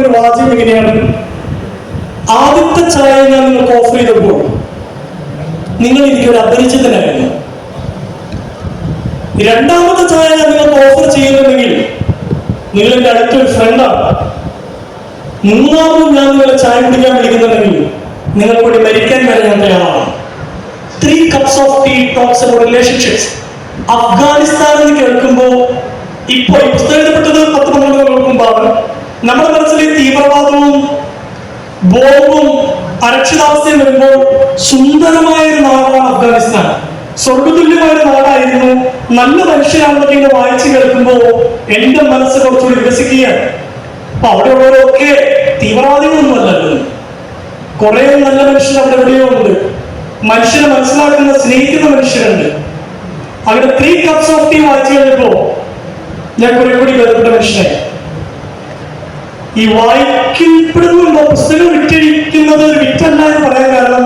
ഒരു വാചകം എങ്ങനെയാണ്? ആദ്യത്തെ ചായ ഞാൻ നിങ്ങൾക്ക് ഓഫർ ചെയ്തപ്പോൾ നിങ്ങൾ എനിക്കൊരു അപരിചിതനായിരുന്നു. രണ്ടാമത്തെ ചായ ഞാൻ നിങ്ങൾക്ക് ഓഫർ ചെയ്യുന്നുണ്ടെങ്കിൽ നിങ്ങൾ എന്റെ അടുത്തൊരു ഫ്രണ്ടാണ്. മൂന്നാമതും ഞാൻ നിങ്ങളെ ചായ കുടിക്കാൻ വിളിക്കുന്നുണ്ടെങ്കിൽ നിങ്ങൾക്ക് കൂടി മരിക്കാൻ വരെ ഞാൻ തയ്യാറാണ്. 3 cups of tea talks about relationships. Afghanistan എന്ന് കേൾക്കുമ്പോൾ ഇപ്പൊ ഈ പുസ്തകം എഴുതപ്പെട്ടത് 10-12 മുമ്പാണ്. നമ്മുടെ മനസ്സിൽ തീവ്രവാദവും ബോംബും അരക്ഷിതാവസ്ഥയും വരുമ്പോൾ സുന്ദരമായ ഒരു നാടാണ് അഫ്ഗാനിസ്ഥാൻ. സ്വർഗതുല്യമായ ഒരു നാടായിരുന്നു. നല്ല മനുഷ്യരാണെന്നൊക്കെ ഇങ്ങനെ വായിച്ചു കേൾക്കുമ്പോൾ എന്റെ മനസ്സ് കുറച്ചുകൂടി വികസിക്കുകയാണ്. അപ്പൊ അവിടെ ഉള്ളവരൊക്കെ തീവ്രവാദികളൊന്നും അല്ലല്ലോ. കുറെ നല്ല മനുഷ്യർ അവിടെ എവിടെയോ ഉണ്ട്. മനുഷ്യനെ മനസ്സിലാക്കുന്ന, സ്നേഹിക്കുന്ന മനുഷ്യരുണ്ട്. അങ്ങനെ 3 cups of tea വായിച്ചു കഴിഞ്ഞപ്പോ ഞാൻ കുറെ കൂടി ബന്ധപ്പെട്ട മനുഷ്യനായി. ഈ വായിക്കപ്പെടുന്നുണ്ടോ പുസ്തകം വിറ്റഴിക്കുന്നത് വിറ്റല്ല എന്ന് പറയാൻ കാരണം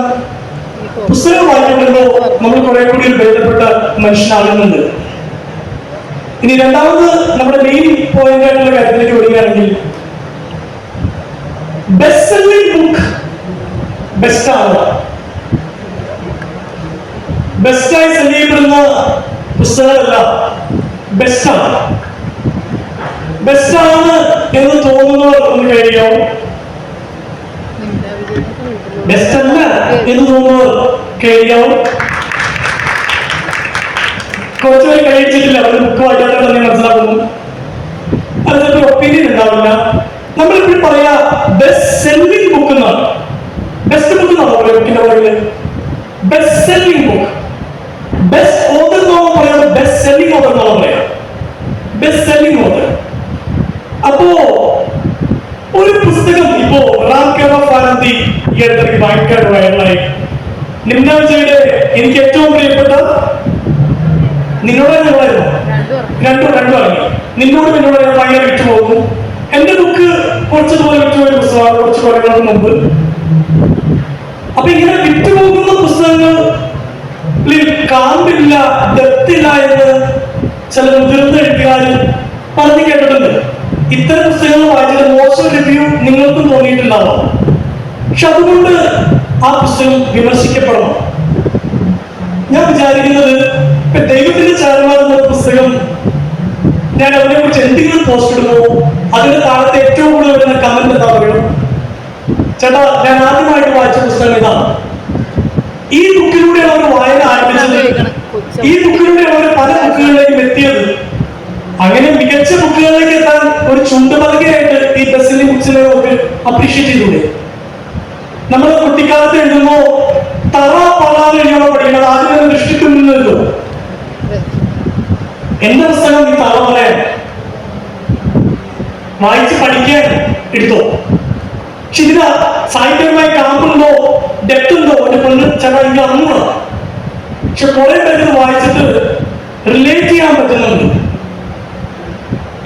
പുസ്തകം വായിക്കപ്പെടുമ്പോ നമ്മൾ കുറെ കൂടി ഒരു ബന്ധപ്പെട്ട മനുഷ്യനാകുന്നുണ്ട്. ഇനി രണ്ടാമത് നമ്മുടെ മെയിൻ പോയിന്റ് ആയിട്ടുള്ള കാര്യത്തിലേക്ക് വരികയാണെങ്കിൽ ബെസ്റ്റ് സെല്ലിംഗ് ബുക്ക് ബെസ്റ്റ് ആണ്. ബെസ്റ്റായി സെല് ചെയ്യപ്പെടുന്ന പുസ്തകമല്ല, ബെസ്റ്റാണ്. ബെസ്റ്റാണ് എന്ന് തോന്നുന്നവർ ഒന്ന് കഴിയോ? ബെസ്റ്റ് അല്ല എന്ന് തോന്നുന്നവർ കഴിയോ? കുറച്ചുപേർ കഴിച്ചിട്ടില്ല. അവർ ബുക്ക് വായിക്കാത്ത തന്നെ മനസ്സിലാക്കുന്നു. അത് ചിലപ്പോൾ ഒപ്പീനിയൻ ഉണ്ടാവില്ല. നമ്മളിപ്പോഴും പറയാ ബെസ്റ്റ് സെല്ലിംഗ് ബുക്ക് എന്നാണ്. ബെസ്റ്റ് ബുക്ക് എന്നാണോ പറയുക? ബുക്കിന്റെ പുറകില് best selling book. Best author എന്നാണോ പറയാം? ബെസ്റ്റ് സെല്ലിംഗ് ഓതർ എന്നാണോ പറയാം? Best selling author. അപ്പോ ഒരു പുസ്തകം ഇപ്പോ റാം കെറോഫ് ആനന്ദി ഈ അടുത്തേക്ക് ഭയങ്കര വൈറലായി. നിമ്ന വിജയുടെ എനിക്ക് ഏറ്റവും പ്രിയപ്പെട്ട നിന്നോട് രണ്ടും ഇറങ്ങി. നിന്നോട് ഞാൻ ഭയങ്കര വിറ്റുപോകുന്നു. എന്റെ ബുക്ക് കുറച്ചതുപോലെ വിറ്റുപോയ പുസ്തകമാണ് കുറച്ച് കൊല്ലങ്ങൾക്ക് മുമ്പ്. അപ്പൊ ഇങ്ങനെ വിറ്റുപോകുന്ന പുസ്തകങ്ങളിൽ കാമ്പില്ല, ഡെപ്തില്ല എന്ന് ചില മുതിർന്ന എഴുത്തുകാർ പറഞ്ഞു കേട്ടിട്ടുണ്ട്. ഇത്തരം പുസ്തകങ്ങൾ വായിച്ചിട്ട് മോശം റിവ്യൂ നിങ്ങൾക്കും തോന്നിയിട്ടുണ്ടാവാം. പക്ഷെ അതുകൊണ്ട് ആ പുസ്തകം വിമർശിക്കപ്പെടണം. ഞാൻ വിചാരിക്കുന്നത് ഇപ്പൊ ദൈവത്തിന്റെ ചാരന്മാർ എന്ന പുസ്തകം ഞാൻ അതിനെ കുറിച്ച് എന്തെങ്കിലും പോസ്റ്റ് ഇടുന്നു, അതിന്റെ താഴത്തെ ഏറ്റവും കൂടുതൽ വരുന്ന കമന്റ് എന്താ പറയുക? ചേട്ടാ, ഞാൻ ആദ്യമായിട്ട് വായിച്ച പുസ്തകം ഇതാണ്. ഈ ബുക്കിലൂടെയാണ് അവർ വായന ആരംഭിച്ചത്. ഈ ബുക്കിലൂടെയാണ് അവർ പല ബുക്കുകളിലേക്കും എത്തിയത്. അങ്ങനെ മികച്ച ബുക്കുകളിലേക്ക് എത്താൻ ഒരു ചുണ്ടുപലകയായിട്ട് ഈ ബെസ്റ്റ് ബുക്സിനെ നമുക്ക് അപ്രീഷിയേറ്റ് ചെയ്തൂടെ? നമ്മൾ കുട്ടിക്കാലത്ത് എഴുതുമ്പോ തറ പറാന്ന് എഴുതിയാണോ പഠിക്കുന്നത്? ആദ്യം തന്നെ ദൃഷ്ടിക്കുന്നുണ്ടല്ലോ. എന്റെ പുസ്തകം ഈ തറ പറയാൻ വായിച്ച് പഠിക്കാൻ എടുത്തോ. പക്ഷെ ഇതിന് സാഹിത്യപരമായി കാമ്പുണ്ടോ, ഡെപ്ത് ഉണ്ടോ? ഒരു പെണ്ണ് ചേട്ടാ എനിക്ക് അറിഞ്ഞൂടാ. പക്ഷെ കുറെ പേര് വായിച്ചിട്ട് റിലേറ്റ് ചെയ്യാൻ പറ്റുന്നുണ്ട്.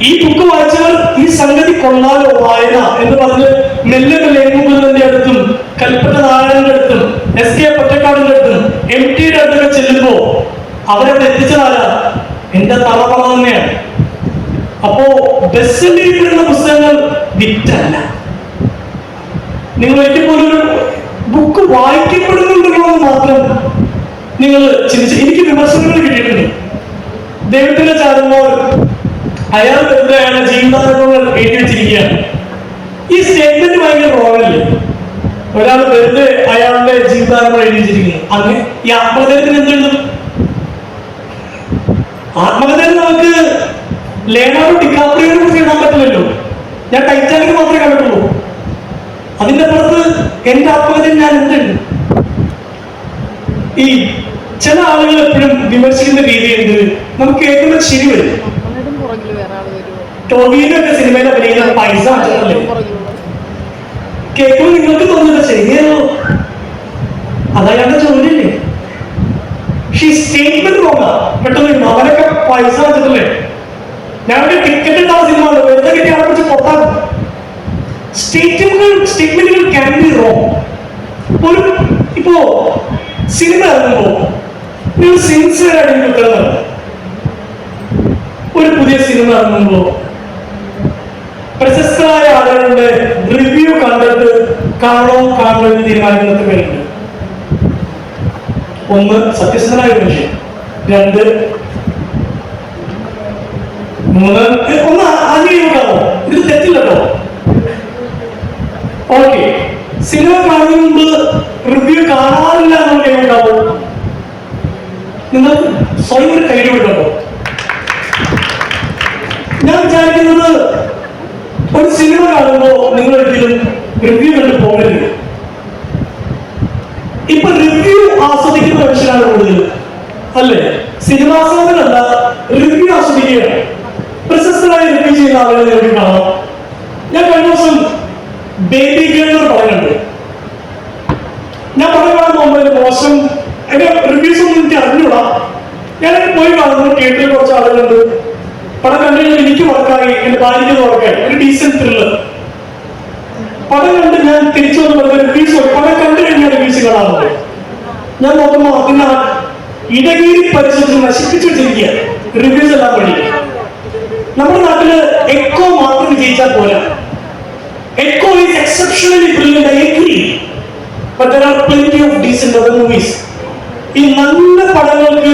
ഈ ബുക്ക് വായിച്ചവർ ഈ സംഗതി കൊള്ളാലോ വായന എന്ന് പറഞ്ഞ് മെല്ലെ ലേഖുബുദ്ധന്റെ അടുത്തും കൽപ്പറ്റ നാരായണന്റെ അടുത്തും SK പൊറ്റക്കാടിന്റെ അടുത്തും MTയുടെ അടുത്തൊക്കെ ചെല്ലുമ്പോ അവരവിടെ എത്തിച്ചതാരാ? എന്റെ തറവറ തന്നെയാണ്. അപ്പോ ബെസ്റ്റ് ചെയ്യപ്പെടുന്ന പുസ്തകങ്ങൾ വിറ്റല്ല. നിങ്ങൾ ഒരിക്കൽ പോലും ഒരു ബുക്ക് വായിക്കപ്പെടുന്നുണ്ടല്ലോ എന്ന് മാത്രം നിങ്ങൾ ചിന്തിച്ച്. എനിക്ക് വിമർശനങ്ങൾ കിട്ടിയിട്ടുണ്ട്. ദൈവത്തിന്റെ ചാരന്മാർ അയാൾ വെറുതെ അയാളുടെ ജീവിതാനുഭവങ്ങൾ എഴുതി വെച്ചിരിക്കുകയാണ്. ഈ സ്റ്റേറ്റ്മെന്റ് ഭയങ്കര റോങ്ങല്ലേ? ഒരാൾ വെറുതെ അയാളുടെ ജീവിതാനുഭവം എഴുതി വെച്ചിരിക്കുന്നു. അങ്ങനെ ഈ ആത്മകഥനത്തിന് എന്തെഴുതും? ആത്മകഥയിൽ നമുക്ക് ലിയോണാർഡോ ഡികാപ്രിയോയെ കുറിച്ച് എഴുതാൻ പറ്റില്ലല്ലോ. ഞാൻ ടൈറ്റാനിക് മാത്രമേ കണ്ടിട്ടുള്ളൂ. അതിന്റെ പുറത്ത് എന്റെ ആത്മകഥയിൽ ഞാൻ എന്തുണ്ട്? ഈ ചില ആളുകൾ എപ്പോഴും വിമർശിക്കുന്ന രീതിയുണ്ട്. നമുക്ക് കേൾക്കുമ്പോൾ ശരി വരും. ടോവിനൊക്കെ സിനിമയിൽ അഭിനയിക്കുന്ന പൈസ അല്ലേ കേൾക്കുമ്പോൾ നിങ്ങൾക്ക് തോന്നുന്നത് ശരിയാണോ? അതയാളുടെ ജോലിയല്ലേ? പക്ഷെ ഈ സ്റ്റേറ്റ്മെന്റ് നോക്കാം പെട്ടെന്ന് അവനൊക്കെ പൈസ വെച്ചിട്ടല്ലേ. ഞങ്ങളുടെ ടിക്കറ്റ് ഉണ്ടാവുന്ന സിനിമ വെറുതെ കിട്ടി അവരെ കുറിച്ച് പൊട്ടാക്കും. സ്റ്റേറ്റ്മെന്റുകൾ ക്യാൻ ബി റോങ്. ഒരു ഇപ്പോ സിനിമ ഇറങ്ങുമ്പോ നിങ്ങൾ സിൻസിയർ ആയിട്ട് ഉത്തരം. ഒരു പുതിയ സിനിമ ഇറങ്ങുമ്പോ പ്രശസ്തരായ ആളുകളുടെ കാണണോ കാണണോ എന്ന് തീരുമാനിക്കുന്ന പേരുണ്ട്. ഒന്ന്, സത്യസന്ധനായ ഒരു മനുഷ്യൻ. രണ്ട്, മൂന്ന്, ഒന്ന് ആഗ്രഹിക്കാമോ? ഇത് തെറ്റില്ലല്ലോ. ഓക്കെ, സിനിമ കാണുന്ന മുമ്പ് റിവ്യൂ കാണാറില്ല എന്നുള്ള ഉണ്ടാവോ? നിങ്ങൾ സ്വയം ഒരു കൈ വിട്ടോ? ഞാൻ വിചാരിക്കുന്നത് ഒരു സിനിമ കാണുമ്പോൾ നിങ്ങൾ ഒരിക്കലും റിവ്യൂ കണ്ട് പോകരുത്. ഇപ്പൊ റിവ്യൂ ആസ്വദിക്കുന്ന മനുഷ്യരാണ് കൂടുതൽ, അല്ലേ? സിനിമാസ്വാദനല്ല, റിവ്യൂ ആസ്വദിക്കുകയാണ്. പ്രശസ്തരായ റിവ്യൂ ചെയ്യുന്ന ആളുകളെ നിങ്ങൾക്ക് കാണാം. ഞാൻ കഴിഞ്ഞ ദിവസം ബേബി ഗേൾ പറയുന്നുണ്ട്. ഞാൻ പടം കാണാൻ പോകുമ്പോൾ മോശം എന്റെ റിവ്യൂസ് ഒന്നും എനിക്ക് അറിഞ്ഞൂടാ. ഞാനൊക്കെ പോയി കാണുന്നു. തിയേറ്ററിൽ കുറച്ച് ആളുകളുണ്ട്. പടം കണ്ടു കഴിഞ്ഞാൽ എനിക്ക് വർക്കായി, എന്റെ ഭാര്യയ്ക്ക് വർക്കായി. ഒരു ഡീസന്റ് ത്രില്ലർ പടം കണ്ട് ഞാൻ തിരിച്ചു വന്ന് റിവ്യൂസ് പടം കണ്ടു കഴിഞ്ഞാൽ റിവ്യൂസ് കാണാറുണ്ട്. ഞാൻ നോക്കുമ്പോൾ അതിനെ ഇടകീരി പരിശോധിച്ച് നശിപ്പിച്ചു വെച്ചിരിക്കുക റിവ്യൂസ് എല്ലാം വഴി. നമ്മുടെ നാട്ടില് എക്കോ മാത്രം വിജയിച്ചാൽ പോരാ. Eko is exceptionally brilliant, I agree. But there are plenty of decent other movies. ഈ നല്ല പടങ്ങൾക്ക്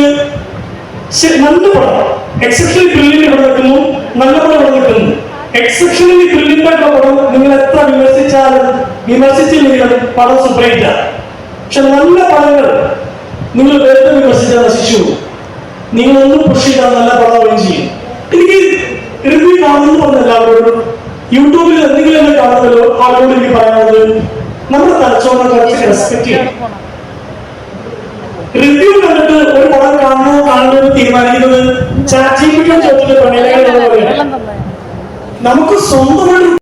നല്ല പടം എക്സെപ്ഷണലി ബ്രില്യന്റ് ഇവിടെ നിൽക്കുന്നു, നല്ല പടം ഇവിടെ നിൽക്കുന്നു. എക്സെപ്ഷണലി ബ്രില്യന്റ് ആയിട്ടുള്ള പടം നിങ്ങൾ എത്ര വിമർശിച്ചില്ലെങ്കിലും പടം സൂപ്പർഹിറ്റാ. പക്ഷെ നല്ല പടങ്ങൾ നിങ്ങൾ വെറുതെ വിമർശിച്ചാൽ നശിച്ചു. നിങ്ങളൊന്നും പുഷ് ചെയ്താൽ നല്ല പടം വരും ചെയ്യും. എനിക്ക് റിവ്യൂ കാണുന്നു പറഞ്ഞ എല്ലാവരോടും യൂട്യൂബിൽ എന്തെങ്കിലും എന്നെ കാണുമല്ലോ ആളോട് എനിക്ക് പറയാനുള്ളത്, നമ്മുടെ തലച്ചോറിനെ കുറച്ച് റെസ്പെക്ട് ചെയ്യണം. റിവ്യൂ കണ്ടിട്ട് ഒരു പടം കാണണോ കാണണമെന്ന് തീരുമാനിക്കുന്നത് ചാറ്റ് ജിപിടി ചോദിച്ചിട്ട് പ്രണയങ്ങൾ നമുക്ക് സ്വന്തമായിട്ട്